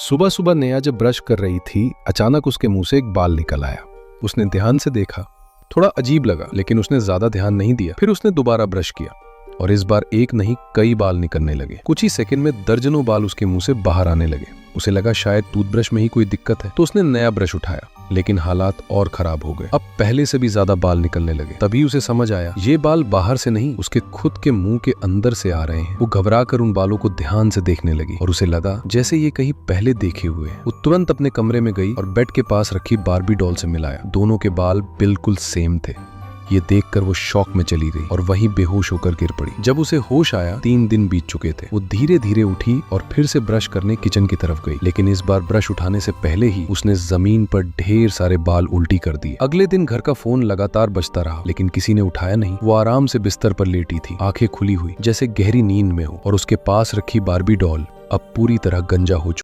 सुबह सुबह नेहा जब ब्रश कर रही थी, अचानक उसके मुंह से एक बाल निकल आया। उसने ध्यान से देखा, थोड़ा अजीब लगा, लेकिन उसने ज्यादा ध्यान नहीं दिया। फिर उसने दोबारा ब्रश किया और इस बार एक नहीं कई बाल निकलने लगे। कुछ ही सेकंड में दर्जनों बाल उसके मुंह से बाहर आने लगे। उसे लगा शायद टूथब्रश में ही कोई दिक्कत है, तो उसने नया ब्रश उठाया, लेकिन हालात और खराब हो गए। अब पहले से भी ज्यादा बाल निकलने लगे। तभी उसे समझ आया ये बाल बाहर से नहीं, उसके खुद के मुंह के अंदर से आ रहे हैं। वो घबरा कर उन बालों को ध्यान से देखने लगी और उसे लगा जैसे ये कहीं पहले देखे हुए हैं। वो तुरंत अपने कमरे में गई और बेड के पास रखी बार्बी डॉल से मिलाया। दोनों के बाल बिल्कुल सेम थे। ये देखकर वो शॉक में चली गई और वहीं बेहोश होकर गिर पड़ी। जब उसे होश आया, 3 दिन बीत चुके थे। वो धीरे धीरे उठी और फिर से ब्रश करने किचन की तरफ गई, लेकिन इस बार ब्रश उठाने से पहले ही उसने जमीन पर ढेर सारे बाल उल्टी कर दिए। अगले दिन घर का फोन लगातार बजता रहा, लेकिन किसी ने उठाया नहीं। वो आराम से बिस्तर पर लेटी थी, आंखें खुली हुई जैसे गहरी नींद में हो, और उसके पास रखी बार्बी डॉल अब पूरी तरह गंजा हो चुकी।